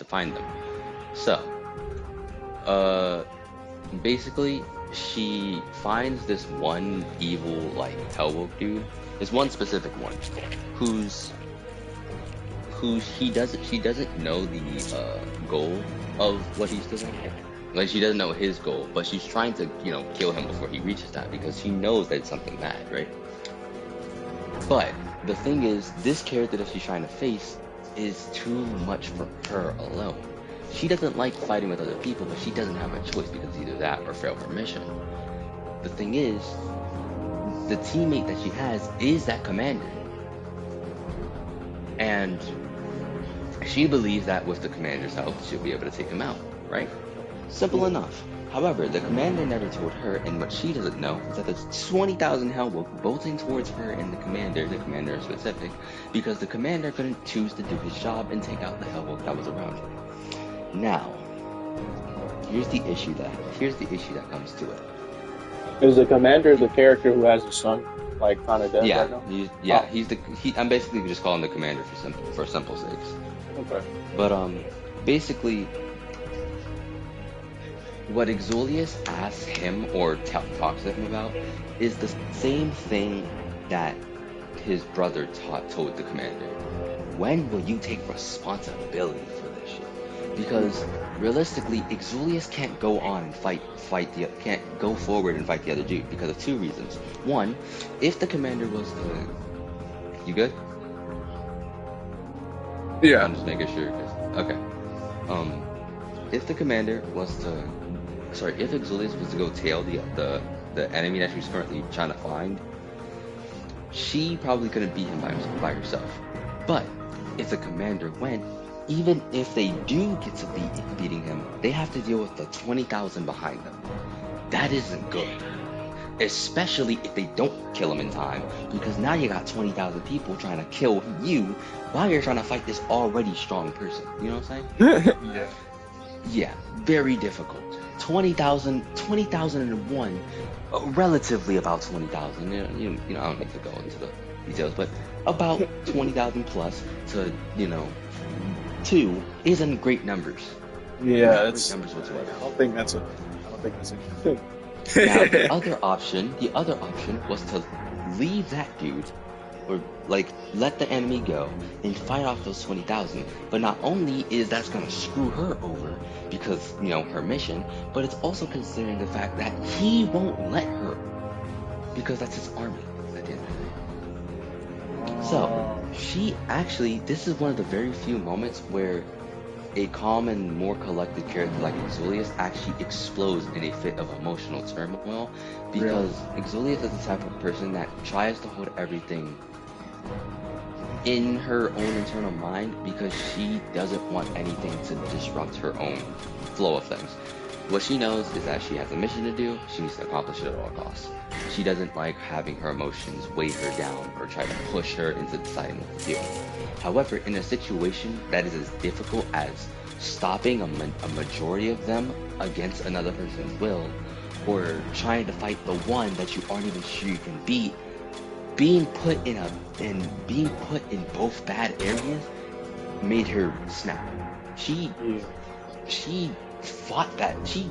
find them. So, basically, she finds this one evil, like, Hellwoke dude. There's one specific one, who's she doesn't know the goal of what he's doing. Like, she doesn't know his goal, but she's trying to, kill him before he reaches that because she knows that it's something bad, right? But the thing is, this character that she's trying to face is too much for her alone. She doesn't like fighting with other people, but she doesn't have a choice because either that or fail her mission. The thing is, the teammate that she has is that commander. And she believes that with the commander's help, she'll be able to take him out, right? Simple enough. However, the commander never told her, and what she doesn't know is that there's 20,000 Hellwoke bolting towards her and the commander in specific, because the commander couldn't choose to do his job and take out the Hellwoke that was around her. Now, here's the issue that comes to it. Is the commander the character who has a son, like kind of dead right now? I'm basically just calling the commander for simple sakes. Okay. But basically, what Exolius asks him or talks to him about is the same thing that his brother told the commander. When will you take responsibility for this shit? Because realistically, Exolius can't go on and can't go forward and fight the other dude because of two reasons. One, if the commander was the... You good? Yeah. I'm just making sure. Okay. If the commander was to... Sorry, if Exolius was to go tail the enemy that she's currently trying to find, she probably couldn't beat him by herself. But if the commander went, even if they do get to beating him, they have to deal with the 20,000 behind them. That isn't good. Especially if they don't kill him in time, because now you got 20,000 people trying to kill you while you're trying to fight this already strong person. You know what I'm saying? Yeah. Yeah, very difficult. 20,001, relatively about 20,000. You know, I don't need to go into the details, but about 20,000 plus to 2 isn't great numbers. Yeah, great numbers whatsoever. I don't think that's a good. Now the other option was to leave that dude, or like let the enemy go and fight off those 20,000. But not only is that's gonna screw her over because her mission, but it's also considering the fact that he won't let her because that's his army at the end of the day. So this is one of the very few moments where a calm and more collected character like Exolius actually explodes in a fit of emotional turmoil, because Exolius is the type of person that tries to hold everything in her own internal mind because she doesn't want anything to disrupt her own flow of things. What she knows is that she has a mission to do, she needs to accomplish it at all costs. She doesn't like having her emotions weigh her down or try to push her into deciding what to do. However, in a situation that is as difficult as stopping a majority of them against another person's will, or trying to fight the one that you aren't even sure you can beat, being put in both bad areas made her snap. She fought that. She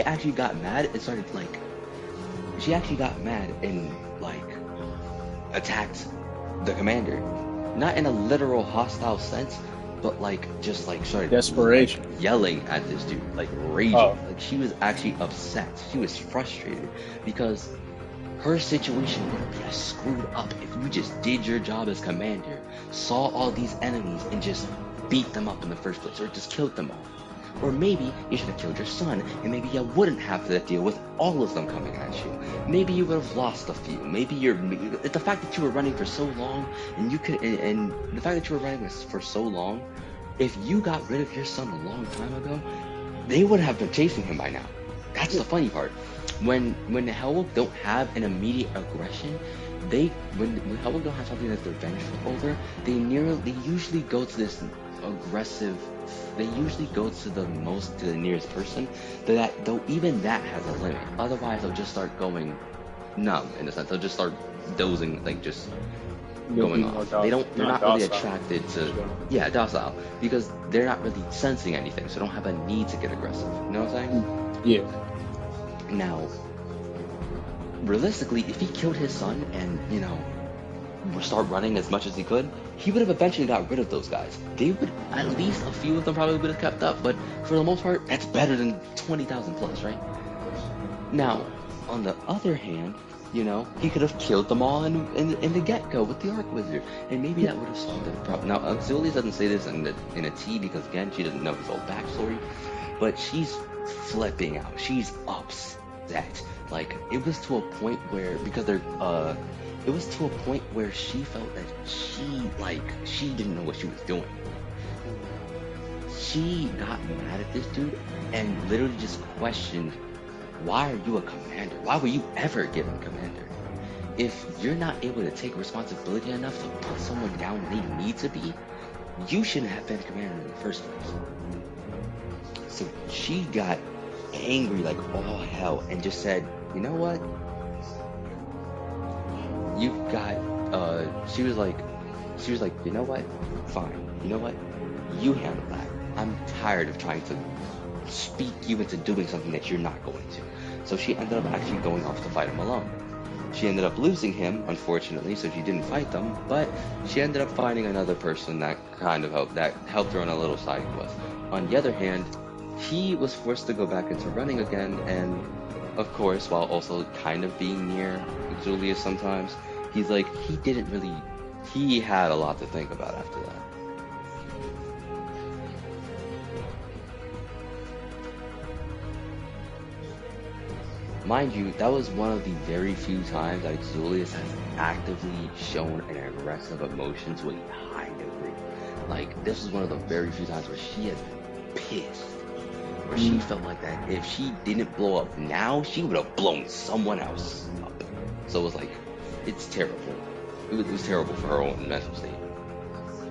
actually got mad and attacked the commander. Not in a literal hostile sense, but started desperation, yelling at this dude, raging. Like, she was actually upset. She was frustrated because her situation would be as screwed up if you just did your job as commander, saw all these enemies and just beat them up in the first place, or just killed them all. Or maybe you should have killed your son, and maybe you wouldn't have to deal with all of them coming at you. Maybe you would have lost a few. Maybe the fact that you were running for so long, if you got rid of your son a long time ago, they would have been chasing him by now. That's the funny part. When the Hellwoke don't have an immediate aggression, when Hellwoke don't have something that they're vengeful over, they usually go to this aggressive. They usually go to the nearest person. Though even that has a limit. Otherwise, they'll just start going numb in a sense. They'll just start dozing, going off. They're not really attracted to, docile, because they're not really sensing anything, so they don't have a need to get aggressive. You know what I'm saying? Yeah. Now, realistically, if he killed his son and, start running as much as he could, he would have eventually got rid of those guys. They would, at least a few of them probably would have kept up, but for the most part, that's better than 20,000 plus, right? Now, on the other hand, he could have killed them all in the get-go with the Arc Wizard, and maybe that would have solved the problem. Now, Xulius doesn't say this in a T because, again, she doesn't know his whole backstory, but she's flipping out. She's upset. Like, it was to a point where, it was to a point where she felt that she didn't know what she was doing. She got mad at this dude and literally just questioned, why are you a commander? Why were you ever given commander? If you're not able to take responsibility enough to put someone down when they need to be, you shouldn't have been commander in the first place. So she got angry like all hell and just said, you know what? You got, she was like, you know what? Fine. You know what? You handle that. I'm tired of trying to speak you into doing something that you're not going to. So she ended up actually going off to fight him alone. She ended up losing him, unfortunately, so she didn't fight them, but she ended up finding another person that kind of helped her on a little side quest. On the other hand, he was forced to go back into running again, and of course, while also kind of being near Xulius sometimes, he's like, he had a lot to think about after that. Mind you, that was one of the very few times that Xulius has actively shown an aggressive emotion to a high degree. Like, this is one of the very few times where she has been pissed. Where she felt like that if she didn't blow up now, she would have blown someone else up. So it was like, it's terrible. It was terrible for her own mental state.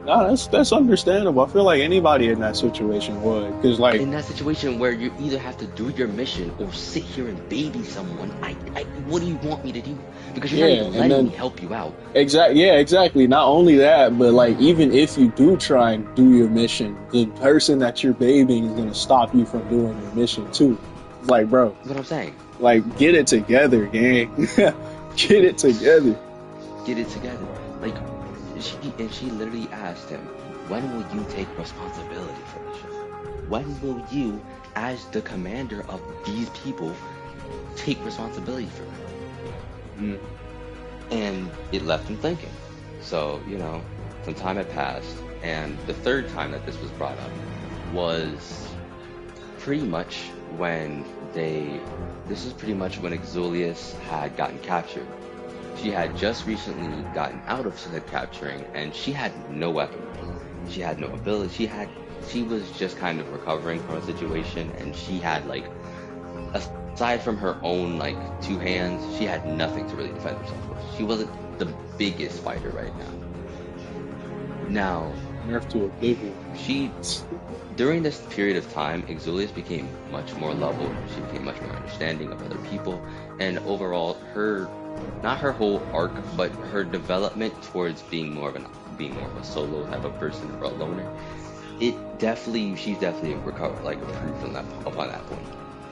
No, that's understandable. I feel like anybody in that situation would, because like in that situation where you either have to do your mission or sit here and baby someone, what do you want me to do? Because you're not even letting me help you out. Exactly. Not only that, but like even if you do try and do your mission, the person that you're babying is gonna stop you from doing your mission too. Like, bro, that's what I'm saying. Like, get it together, gang. Get it together. Get it together. Like. She literally asked him, when will you take responsibility for this shit? When will you, as the commander of these people, take responsibility for them? And it left him thinking. So, some time had passed, and the third time that this was brought up was pretty much when Xulius had gotten captured. She had just recently gotten out of said capturing, and she had no weapon. She had no ability. She was just kind of recovering from a situation, and she had aside from her own two hands, she had nothing to really defend herself with. She wasn't the biggest fighter right now. Nerf to a big one. During this period of time, Xulius became much more leveled. She became much more understanding of other people, and overall, not her whole arc, but her development towards being more of a solo type of person or a loner. She's definitely recovered, improved upon that point.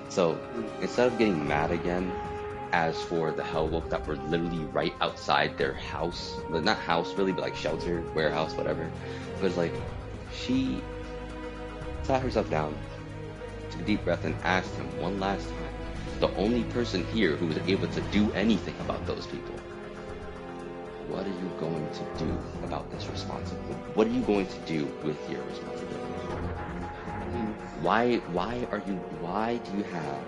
So instead of getting mad again, as for the Hellwolf that were literally right outside their house, but not house really, but shelter, warehouse, whatever. But it's she sat herself down, took a deep breath, and asked him one last time, the only person here who was able to do anything about those people, what are you going to do about this responsibility? What are you going to do with your responsibility? Why do you have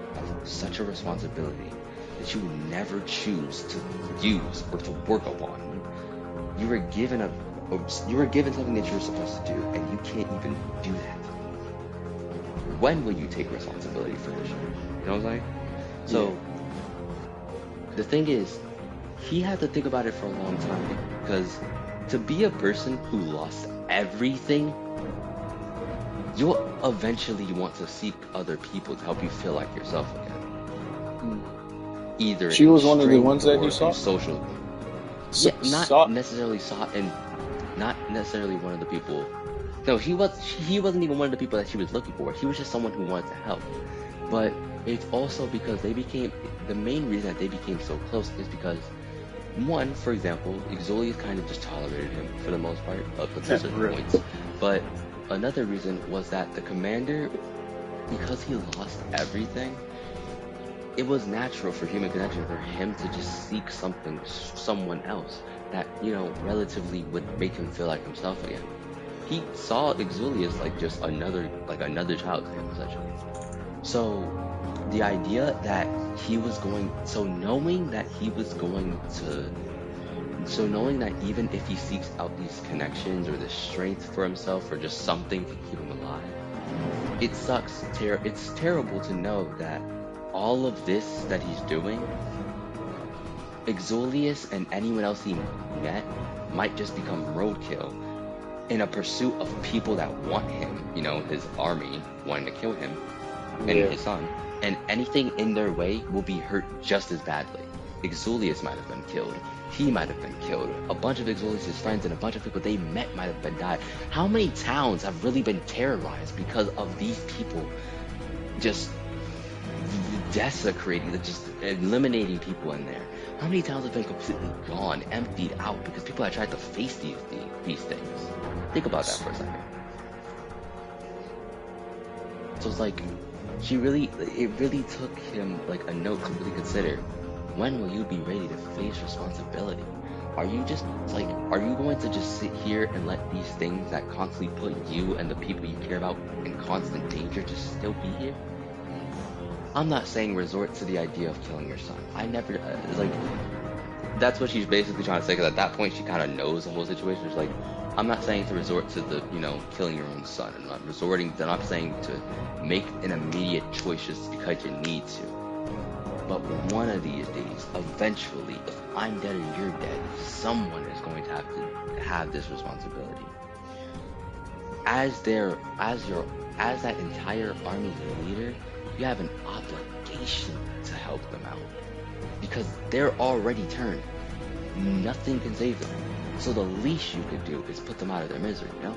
such a responsibility that you would never choose to use or to work upon? You were given something that you're supposed to do, and you can't even do that. When will you take responsibility for this shit? You know what I'm saying? So, the thing is, he had to think about it for a long time, because to be a person who lost everything, you'll eventually want to seek other people to help you feel like yourself again. Either she was one of the ones that you saw? Social. Yeah, Saw. not necessarily saw, and not necessarily one of the people. No, he wasn't even one of the people that she was looking for. He was just someone who wanted to help. But it's also because the main reason that they became so close is because, one, for example, Exolius kind of just tolerated him for the most part, up to certain Really. points. But another reason was that the commander, because he lost everything, it was natural for human connection for him to just seek someone else that, relatively would make him feel like himself again. He saw Exolius like just another child to him, essentially. So the idea that knowing that even if he seeks out these connections or this strength for himself or just something to keep him alive, it sucks. It's terrible to know that all of this that he's doing, Exolius and anyone else he met might just become roadkill in a pursuit of people that want him, his army wanting to kill him and his son, and anything in their way will be hurt just as badly. Exolius might have been killed. He might have been killed. A bunch of Exolius' friends and a bunch of people they met might have been died. How many towns have really been terrorized because of these people just desecrating, just eliminating people in there? How many towns have been completely gone, emptied out because people have tried to face these things? Think about that for a second. So it's like, it really took him like a note to really consider, when will you be ready to face responsibility? Are you going to just sit here and let these things that constantly put you and the people you care about in constant danger just still be here? I'm not saying resort to the idea of killing your son. I never, that's what she's basically trying to say, because at that point she kind of knows the whole situation. She's like, I'm not saying to resort to the, killing your own son. They're not saying to make an immediate choice just because you need to. But one of these days, eventually, if I'm dead or you're dead, someone is going to have to have this responsibility. As that entire army leader, you have an obligation to help them out, because they're already turned. Nothing can save them. So the least you could do is put them out of their misery, Yeah.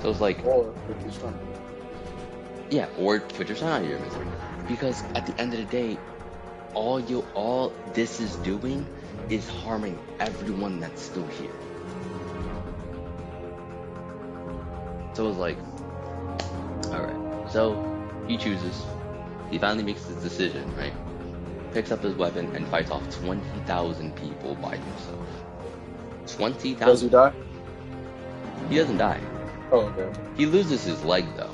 So it's like, or put your son. Yeah, or put your son out of your misery. Because at the end of the day, all this is doing is harming everyone that's still here. So it's like, alright, so he chooses. He finally makes his decision, right? Picks up his weapon and fights off 20,000 people by himself. 20,000. Does he die? He doesn't die. Oh, okay. He loses his leg, though.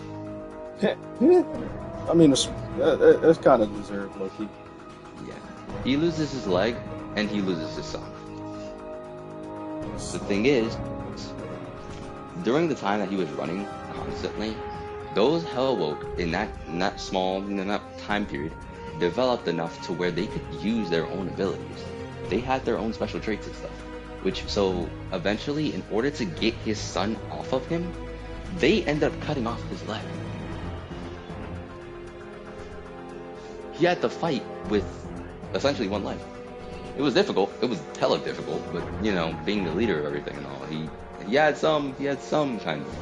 I mean, it's kind of deserved, low-key. Yeah. He loses his leg, and he loses his son. The thing is, during the time that he was running constantly, those Hellwoke in that small, that time period, developed enough to where they could use their own abilities. They had their own special traits and stuff. So eventually, in order to get his son off of him, they ended up cutting off his leg. He had to fight with essentially one leg. It was difficult. It was hella difficult, but being the leader of everything and all, he had some kind of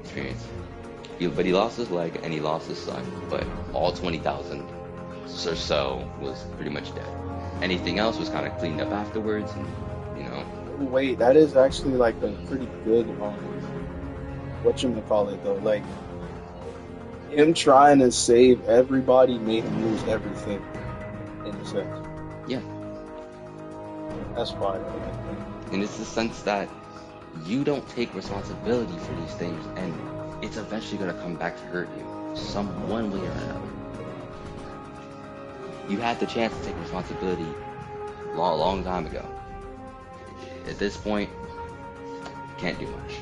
experience. But he lost his leg and he lost his son. But all 20,000 or so was pretty much dead. Anything else was kind of cleaned up afterwards, and Wait, that is actually like a pretty good whatchamacallit though. Like, him trying to save everybody made him lose everything, in a sense. Yeah. That's fine. And it's the sense that you don't take responsibility for these things, and it's eventually going to come back to hurt you, one way or another. You had the chance to take responsibility a long time ago. At this point, can't do much.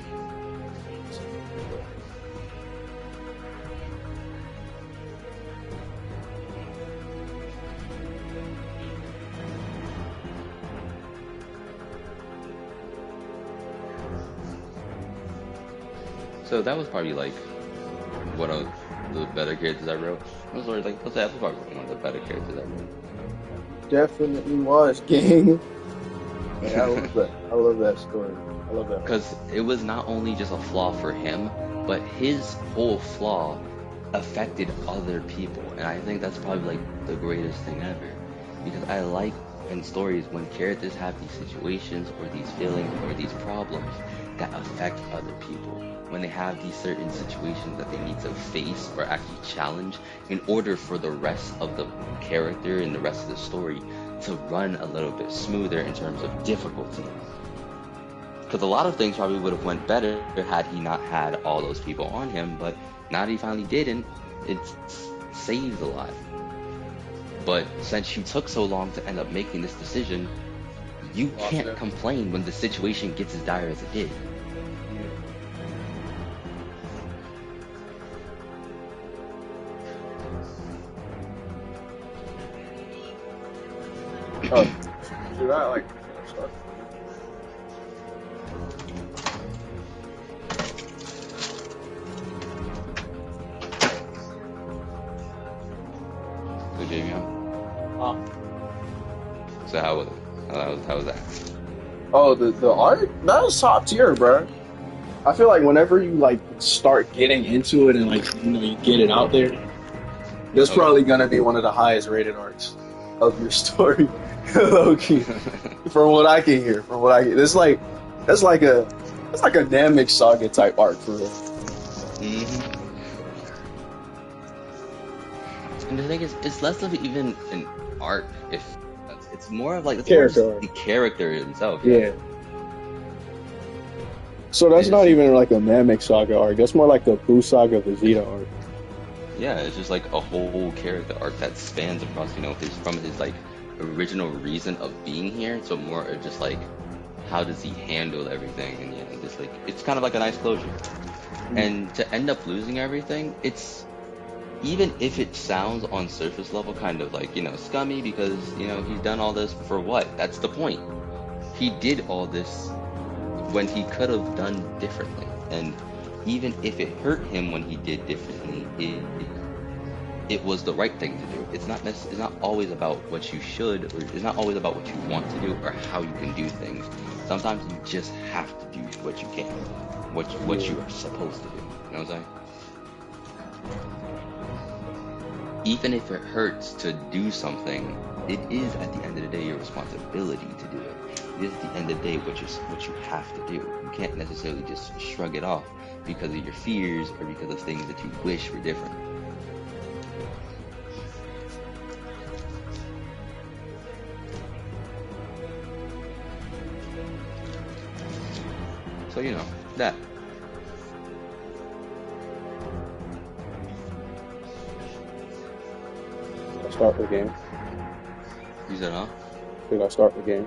So that was probably like one of the better characters I wrote. That was probably one of the better characters I wrote. Definitely was, gang. Man, I love that. I love that story. I love that. Because it was not only just a flaw for him, but his whole flaw affected other people. And I think that's probably like the greatest thing ever. Because I like in stories when characters have these situations or these feelings or these problems that affect other people. When they have these certain situations that they need to face or actually challenge in order for the rest of the character and the rest of the story to run a little bit smoother in terms of difficulty. Because a lot of things probably would have went better had he not had all those people on him, but now that he finally didn't, it saved a lot. But since you took so long to end up making this decision, you can't complain when the situation gets as dire as it did. Oh, do that like. So, Jamie, so how was it? How was that? Oh, the art, that was top tier, bro. I feel like whenever you like start getting into it and like you get it out there, that's probably gonna be one of the highest rated arcs of your story, low key. From what I can hear, that's like a Namek Saga type arc for real. Mm-hmm. And the thing is, it's less of even an arc. It's more of like the character himself. Yeah. So that's not even like a Namek Saga arc. That's more like the Buu Saga Vegeta arc. Yeah, it's just like a whole character arc that spans across, from his like original reason of being here to more of just like how does he handle everything, and just like it's kind of like a nice closure. Mm-hmm. And to end up losing everything, it's even if it sounds on surface level kind of like scummy because he's done all this for what? That's the point. He did all this when he could have done differently, and even if it hurt him when he did differently, it was the right thing to do. It's not always about what you should, or it's not always about what you want to do or how you can do things. Sometimes you just have to do what you can, what you are supposed to do. You know what I'm saying? Even if it hurts to do something, it is at the end of the day your responsibility to do it. It is at the end of the day what you have to do. You can't necessarily just shrug it off because of your fears or because of things that you wish were different. So that. Start the game. You said, huh? Should I start the game?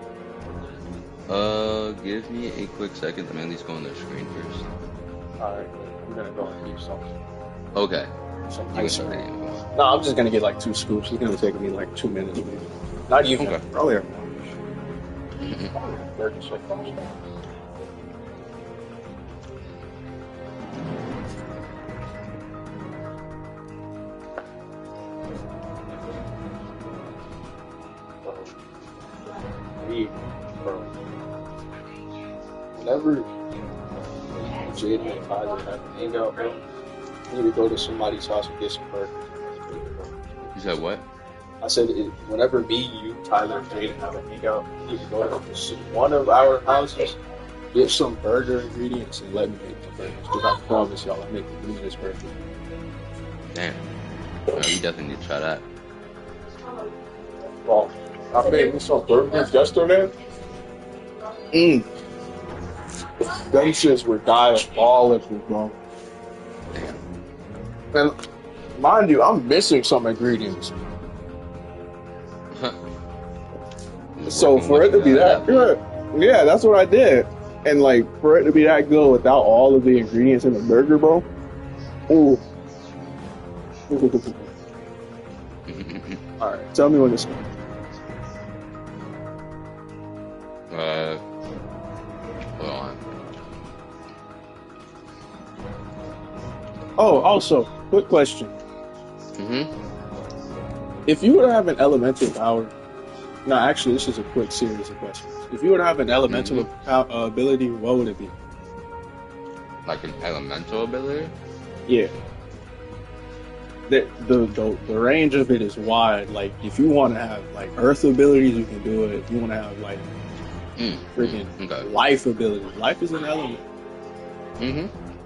Give me a quick second. Let me at least go on their screen first. Alright, I'm gonna go and do something. Okay. No, I'm just gonna get like 2 scoops. It's gonna take me like 2 minutes, maybe. Not even. Okay. Earlier. Mm-hmm. 30 seconds. Whenever Jaden and Tyler have a hangout, bro, you need to go to somebody's house and get some burgers. You said what? I said whenever me, you, Tyler, and Jaden have a hangout, you need to go to one of our houses, get some burger ingredients, and let me make the burgers. Because I promise y'all, I make the meanest burgers. Damn. Oh, you definitely need to try that. Well, I made me some burgers yesterday. Them shits were diabolical, bro. And mind you, I'm missing some ingredients. So for it to be that good, yeah, that's what I did. And like for it to be that good without all of the ingredients in the burger, bro. Ooh. All right, tell me when to start. Hold on. Oh, also, quick question. Mm-hmm. If you were to have an elemental power, No, actually, this is a quick series of questions. If you were to have an elemental ability, what would it be? Like an elemental ability? Yeah. The range of it is wide. Like, if you want to have like earth abilities, you can do it. If you want to have like freaking Okay. life abilities, life is an element.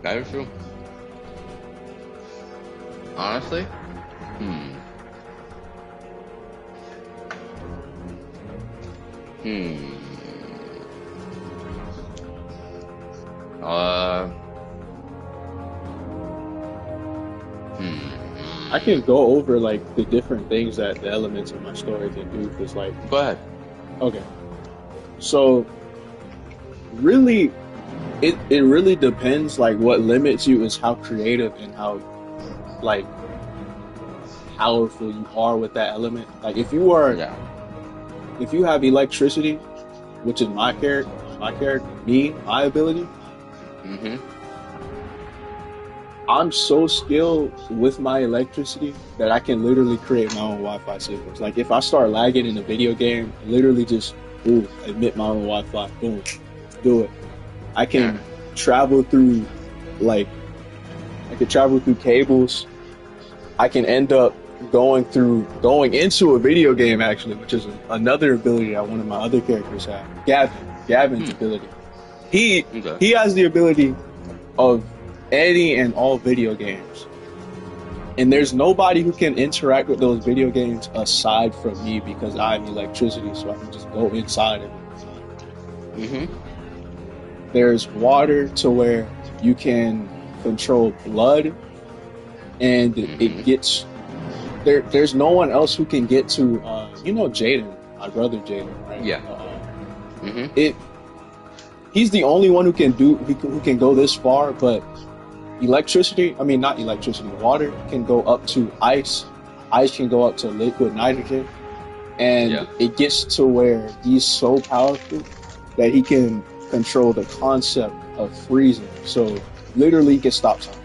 That is true. Honestly, uh, I can go over like the different things that the elements in my story can do. Because like, Go ahead. okay, so really, it really depends. Like, what limits you is how creative and how like powerful you are with that element. Like, if you are, Yeah. if you have electricity, which is my ability, I'm so skilled with my electricity that I can literally create my own Wi-Fi signals. Like, if I start lagging in a video game, literally just emit my own Wi-Fi. Boom, do it. I can travel through, like, I can travel through cables. I can end up going into a video game, actually, which is another ability that one of my other characters have. Gavin's ability. He has the ability of any and all video games. And there's nobody who can interact with those video games aside from me, because I have electricity, so I can just go inside of it. There's water to where you can control blood, and it gets there's no one else who can get to Jaden, my brother Jaden, right? Yeah. He's the only one who can go this far, but water can go up to ice can go up to liquid nitrogen, and it gets to where he's so powerful that he can control the concept of freezing. So literally he can stop time.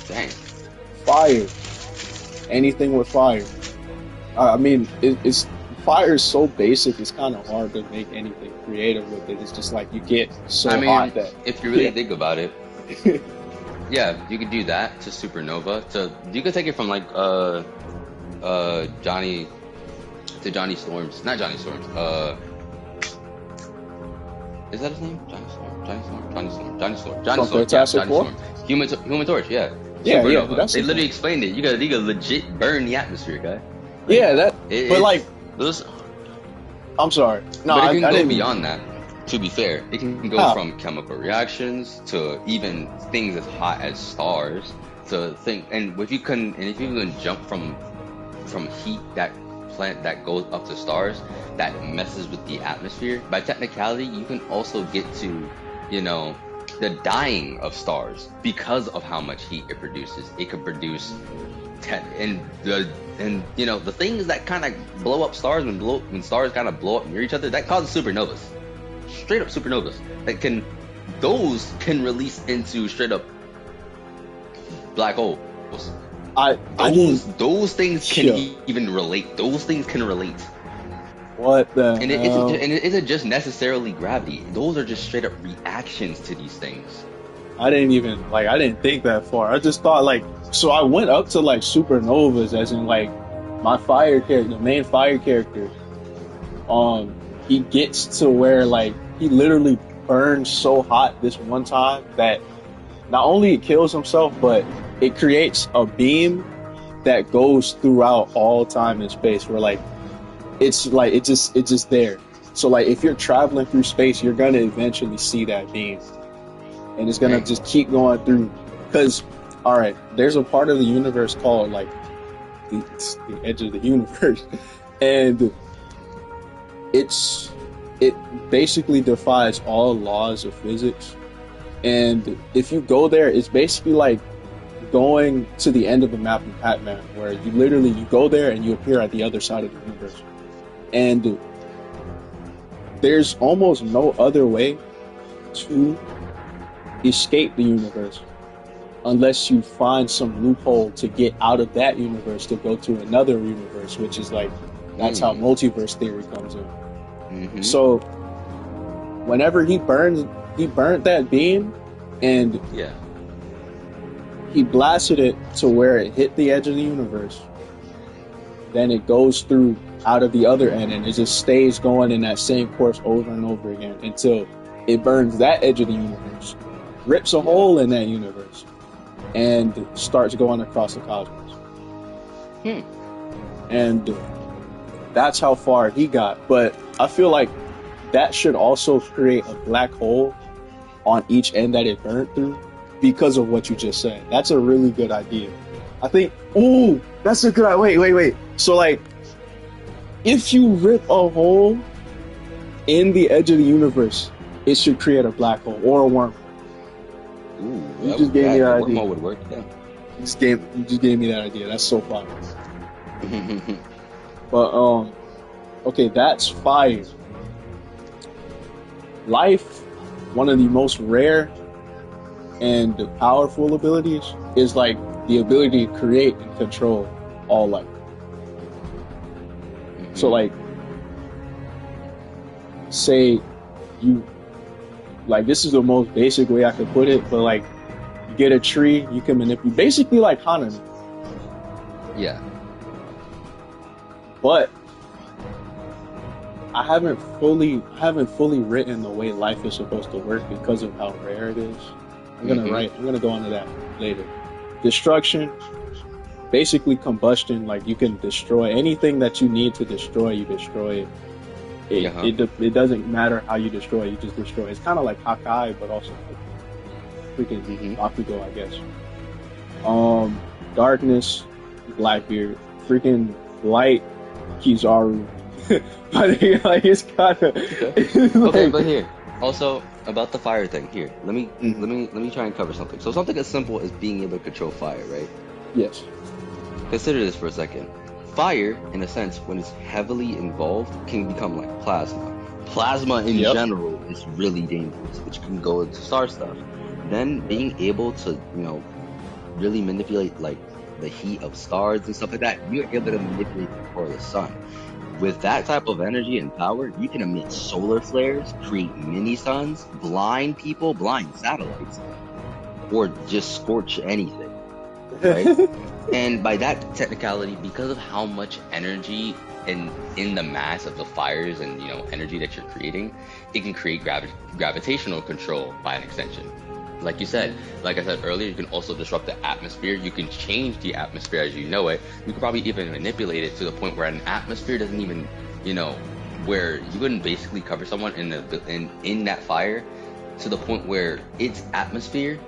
Dang. Fire. Anything with fire. Fire is so basic, it's kind of hard to make anything creative with it. It's just like you get so hot that... if you really think about it, yeah, you could do that to Supernova. You could take it from like Johnny Storms. Not Johnny Storms. Is that his name? Johnny Storm. Human Torch, yeah. Supernova. They literally explained it. You could legit burn the atmosphere, guy. I'm sorry. No, but it can go beyond that. To be fair, it can go from chemical reactions to even things as hot as stars. And if you can jump from heat that goes up to stars, that messes with the atmosphere. By technicality, you can also get to, the dying of stars because of how much heat it produces. It could produce the things that kind of blow up stars when stars kind of blow up near each other, that causes supernovas. Straight up supernovas. Those can release into straight up black holes. Those things can even relate. Those things can relate. What the and hell? It isn't just necessarily gravity. Those are just straight up reactions to these things. I didn't think that far. I just thought so I went up to supernovas, as in my fire character, the main fire character. He gets to where he literally burns so hot this one time that not only it kills himself, but it creates a beam that goes throughout all time and space, where it's just there. So if you're traveling through space, you're gonna eventually see that beam, and it's gonna just keep going through. Because there's a part of the universe called the edge of the universe, and it basically defies all laws of physics. And if you go there, it's basically like going to the end of the map in Pac-Man, where you go there and you appear at the other side of the universe. And there's almost no other way to escape the universe unless you find some loophole to get out of that universe to go to another universe, which is That's how multiverse theory comes in. Mm-hmm. So whenever he burned that beam, and Yeah. he blasted it to where it hit the edge of the universe. Then it goes through out of the other end, and it just stays going in that same course over and over again until it burns that edge of the universe, rips a hole in that universe, and starts going across the cosmos. And that's how far he got. But I feel like that should also create a black hole on each end that it burned through because of what you just said. That's a really good idea. I think, ooh, that's a good idea. Wait. So, like, if you rip a hole in the edge of the universe, it should create a black hole or a wormhole. Ooh, You just gave me that idea. Wormhole would work, yeah. You just gave me that idea. That's so fire. But, okay, that's fire. Life, one of the most rare and powerful abilities is like the ability to create and control all life. So like, say you, like, this is the most basic way I could put it, but like, you get a tree, you can manipulate, basically like Hanami. Yeah. But I haven't fully written the way life is supposed to work because of how rare it is. I'm gonna go into that later. Destruction, basically combustion. Like, you can destroy anything that you need to destroy. You destroy it. It doesn't matter how you destroy it. You just destroy it. It's kind of like Hakai, but also freaking Bakugo, I guess. Darkness, Blackbeard, freaking light, Kizaru. But like, it's kind of okay. But here, also about the fire thing. Here, let me try and cover something. So something as simple as being able to control fire, right? Yes. Consider this for a second. Fire, in a sense, when it's heavily involved, can become like plasma. Plasma in general is really dangerous, which can go into star stuff. Then being able to, really manipulate like the heat of stars and stuff like that, you're able to manipulate the core of the sun. With that type of energy and power, you can emit solar flares, create mini suns, blind people, blind satellites, or just scorch anything, right? And by that technicality, because of how much energy in the mass of the fires and energy that you're creating, it can create gravitational control by an extension. Like I said earlier, you can also disrupt the atmosphere. You can change the atmosphere as you know it. You could probably even manipulate it to the point where an atmosphere doesn't even, where you wouldn't basically cover someone in that fire to the point where its atmosphere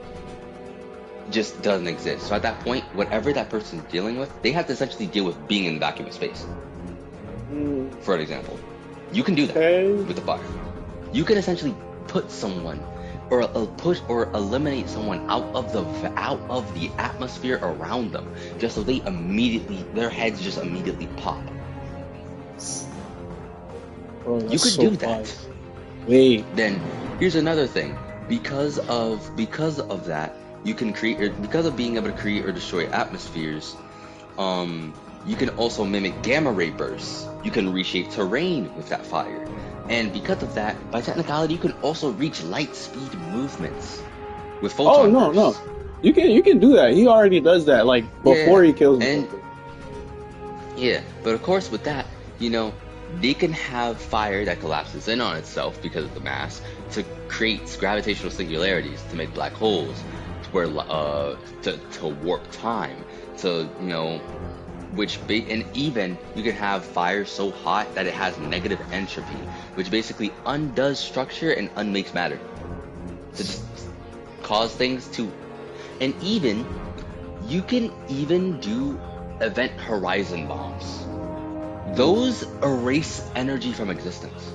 just doesn't exist. So at that point, whatever that person's dealing with, they have to essentially deal with being in the vacuum of space. For an example, you can do that with the fire. You can essentially put someone or push or eliminate someone out of the atmosphere around them, just so their heads just immediately pop. Bro, you could do that. Wait. Then here's another thing. Because of that, you can create, because of being able to create or destroy atmospheres, you can also mimic gamma ray bursts. You can reshape terrain with that fire. And because of that, by technicality, you can also reach light speed movements with photon bursts. No. You can do that. He already does that, like, before he kills him. Yeah, but of course with that, they can have fire that collapses in on itself because of the mass to create gravitational singularities, to make black holes, where to warp time, to and even you can have fire so hot that it has negative entropy, which basically undoes structure and unmakes matter, to just cause things to, and even you can even do event horizon bombs. Those erase energy from existence.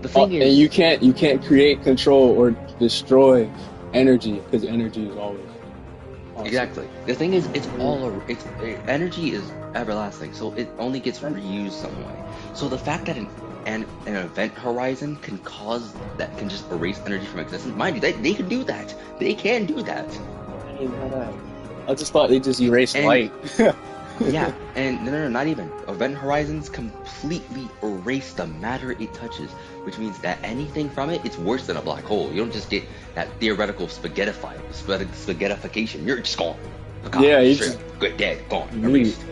The thing is, and you can't create, control, or destroy energy, because energy is always awesome. Exactly. The thing is, energy is everlasting, so it only gets reused some way. So the fact that an event horizon can just erase energy from existence, mind you, they can do that. They can do that. I just thought they just erased light. Yeah, and no, not even. Event horizons completely erase the matter it touches, which means that anything from it, it's worse than a black hole. You don't just get that theoretical spaghettification. You're just gone. Yeah, Gone. it's Straight up. Good, dead, gone, me. erased.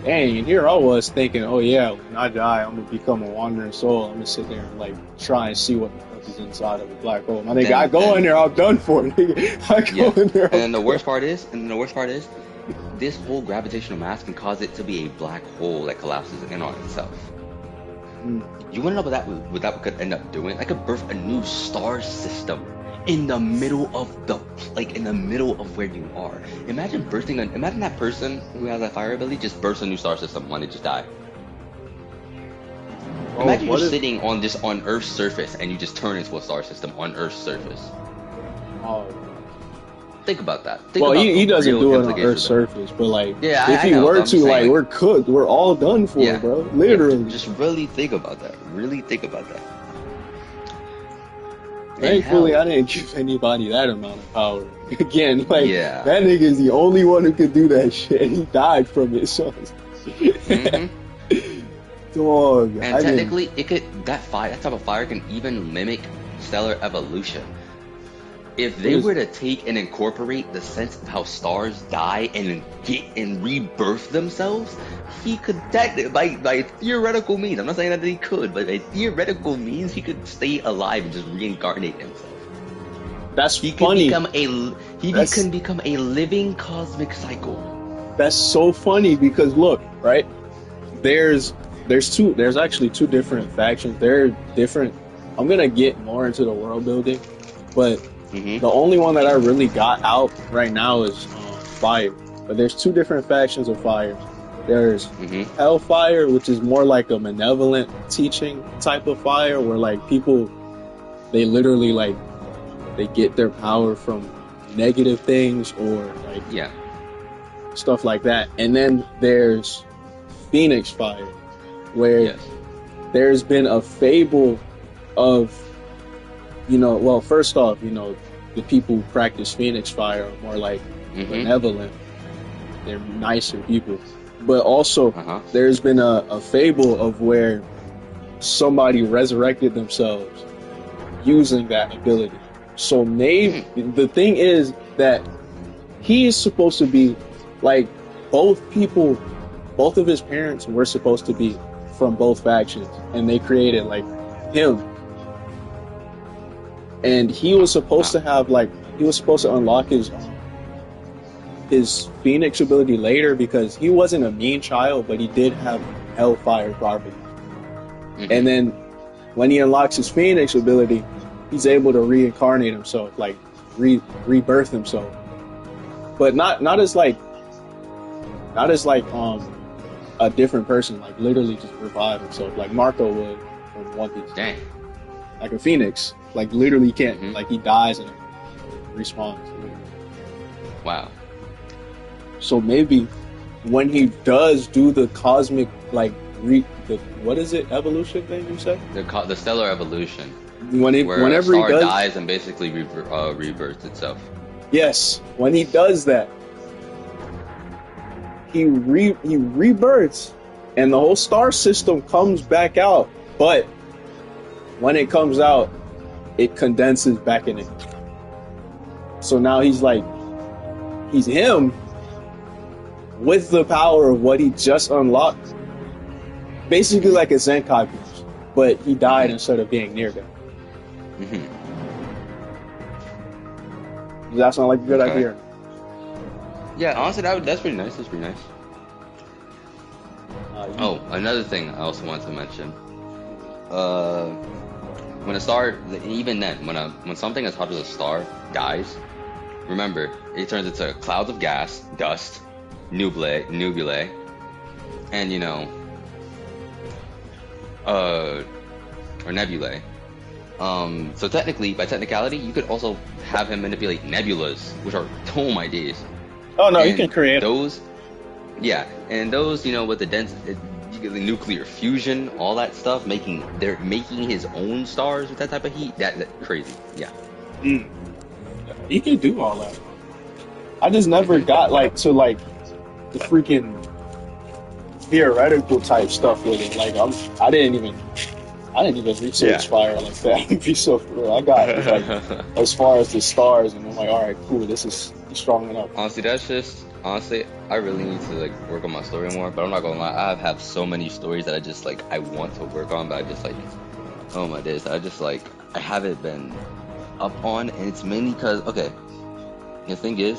Dang, and here I was thinking, oh yeah, when I die, I'm gonna become a wandering soul. I'm gonna sit there and like try and see what the fuck is inside of a black hole. My nigga, I go in there, I'm done for. Nigga. I go in there. And then the worst part is, this whole gravitational mass can cause it to be a black hole that collapses in on itself. You wanna know what that could end up doing? That could birth a new star system in the middle of where you are. Imagine that person who has that fire ability just bursts a new star system when they just die. Imagine you're sitting on Earth's surface and you just turn into a star system on Earth's surface. Oh. Think about that. He doesn't do it on Earth's surface, but like, if he were to, like, we're cooked. We're all done for, bro. Literally. Just really think about that. Really think about that. Thankfully, I didn't give anybody that amount of power. Again, like, that nigga is the only one who could do that shit, and he died from it, so... Dog, and technically, that type of fire can even mimic stellar evolution. If they were to take and incorporate the sense of how stars die and rebirth themselves, he could by theoretical means. I'm not saying that he could, but by theoretical means, he could stay alive and just reincarnate himself. That's funny. Can become a living cosmic cycle. That's so funny because look, right? There's actually two different factions. They're different. I'm gonna get more into the world building, but the only one that I really got out right now is fire. But there's two different factions of fire. There's hellfire, which is more like a malevolent teaching type of fire, where like people, they literally like they get their power from negative things or like stuff like that. And then there's phoenix fire, where there's been a fable of, first off, the people who practice phoenix fire are more like benevolent. They're nicer people. But also, there's been a fable of where somebody resurrected themselves using that ability. So maybe the thing is that he is supposed to be like both of his parents were supposed to be from both factions, and they created like him. And he was supposed to have unlock his phoenix ability later because he wasn't a mean child, but he did have hellfire properties. And then when he unlocks his phoenix ability, he's able to reincarnate himself, like rebirth himself. But not as a different person, like literally just revive himself, like Marco would from One Piece. Dang. Like a phoenix, like literally can't, like he dies and respawns. Wow. So maybe when he does do the cosmic, like what is it, evolution thing you said? The stellar evolution. Whenever a star he does, dies and basically rebirths itself. Yes, when he does that, he rebirths, and the whole star system comes back out. But when it comes out, it condenses back in it. So now he's him with the power of what he just unlocked. Basically like a Zenkai piece, but he died instead of being near them. Does that sound like a good idea? Yeah, honestly, that's pretty nice. That's pretty nice. Another thing I also wanted to mention. When a star, even then, when something as hot as a star dies, remember, it turns into clouds of gas, dust, nebulae, and or nebulae. So technically, by technicality, you could also have him manipulate nebulas, which are, oh my days. Oh no, you can create those. Yeah, and those, with the dense, the nuclear fusion, all that stuff, making his own stars with that type of heat. That crazy. Yeah. He can do all that. I just never got to the freaking theoretical type stuff with it. Like I didn't even Yeah. research fire like that. Be so for real. I got like as far as the stars, and I'm like, all right, cool. This is strong enough. Honestly, that's just honestly, I really need to like work on my story more. But I'm not gonna lie, have so many stories that I just like I want to work on, but I just like oh my days, I just like I haven't been up on, and it's mainly because okay, the thing is,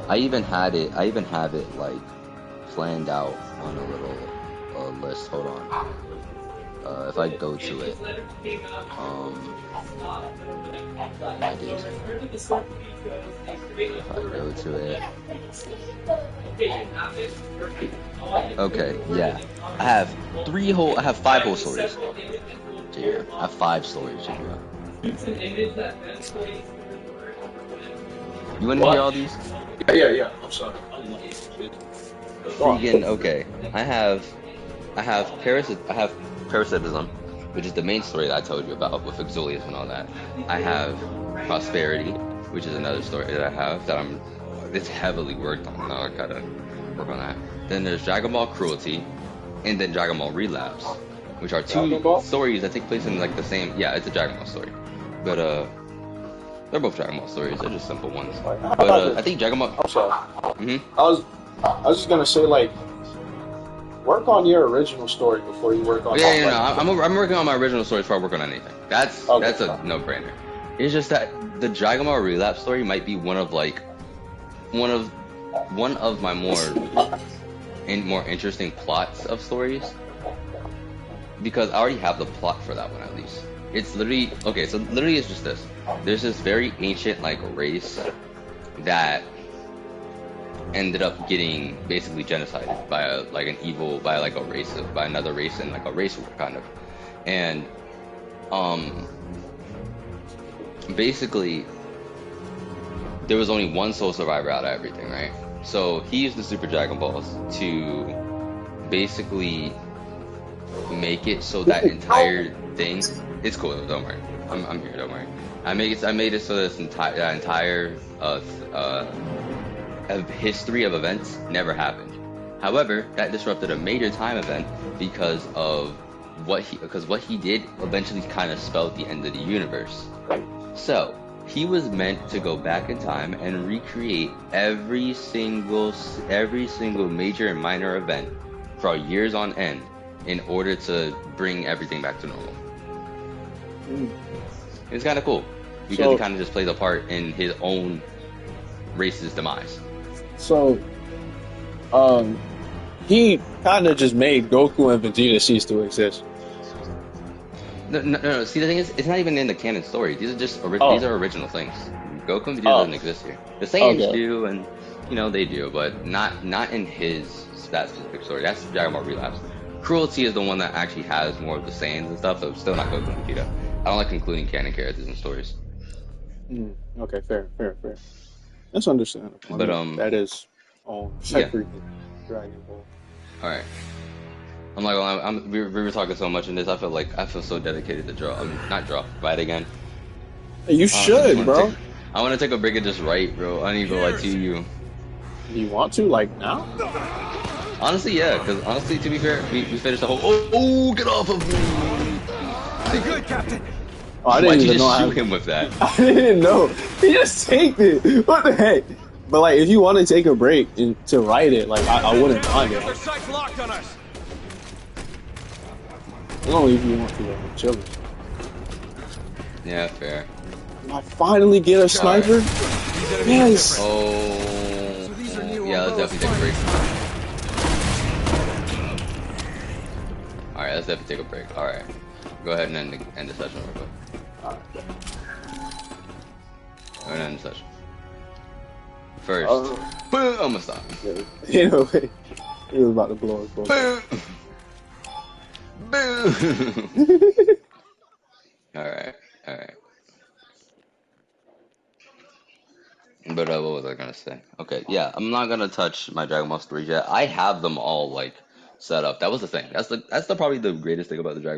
I even have it like planned out on a little list. Hold on, if I go to it, my days, if I go to it. Okay, yeah. I have five whole stories. Yeah, I have five stories. Yeah. You want to hear all What? these? Yeah. I'm sorry. Go Freaking on. okay. I have parasitism, which is the main story that I told you about with Exilius and all that. I have prosperity, which is another story that I have that it's heavily worked on. Now I gotta work on that. Then there's Dragon Ball Cruelty, and then Dragon Ball Relapse, which are two Dragon Ball? stories that take place in like the same. Yeah, it's a Dragon Ball story, but they're both Dragon Ball stories. They're just simple ones. Like, how But about I think Dragon Ball. I'm sorry. Hmm. I was just gonna say like work on your original story before you work on Yeah, like no. I'm working on my original story before I work on anything. okay. That's a no-brainer. It's just that the Dragon Ball Relapse story might be one of like one of my more interesting plots of stories because I already have the plot for that one at least. It's literally okay. So literally, it's just this. There's this very ancient like race that ended up getting basically genocided by by another race in like a race war kind of, and basically there was only one sole survivor out of everything, right? So he used the Super Dragon Balls to basically make it so that entire thing. It's cool. Don't worry. I'm here. Don't worry. I made it so this entire of history of events never happened. However, that disrupted a major time event because of what he did eventually kind of spelled the end of the universe. So he was meant to go back in time and recreate every single major and minor event for years on end in order to bring everything back to normal. It's kind of cool because So he kind of just plays a part in his own race's demise. so he kind of just made Goku and Vegeta cease to exist. No. See, the thing is, it's not even in the canon story. These are just Oh. these are original things. Goku and Vegeta Oh. doesn't exist here. The Saiyans Okay. do, and they do, but not in that specific story. That's Dragon Ball Relapse. Cruelty is the one that actually has more of the Saiyans and stuff, so it's still not Goku and Vegeta. I don't like including canon characters in stories. Okay, fair. That's understandable. I But mean, that is on yeah. separate Dragon Ball. All right. I'm like, well, we were talking so much in this. I feel so dedicated to draw. Not draw, write again. You should, bro. I want to take a break and just write, bro. I need to go like to you. Do you want to like now? Honestly, yeah. Because honestly, to be fair, we finished the whole. Oh, get off of me! Be good, Captain. Oh, I Why'd didn't you even just know. shoot him with that? I didn't know. He just taped it. What the heck? But like, if you want to take a break and to write it, like I wouldn't mind it. Their sights locked on us. Only if you want to chill. Yeah, fair. I finally get a sniper. Yes. Oh, these are new yeah. Let's definitely take a break. All right, let's definitely take a break. All right, go ahead and end the session real quick. Go ahead and end the session. First, boom, I'm gonna stop. You know, he was about to blow his phone. Boom. Boom. All right. But what was I gonna say? Okay, yeah, I'm not gonna touch my Dragon Ball stories yet. I have them all like set up. That was the thing. That's probably the greatest thing about the Dragon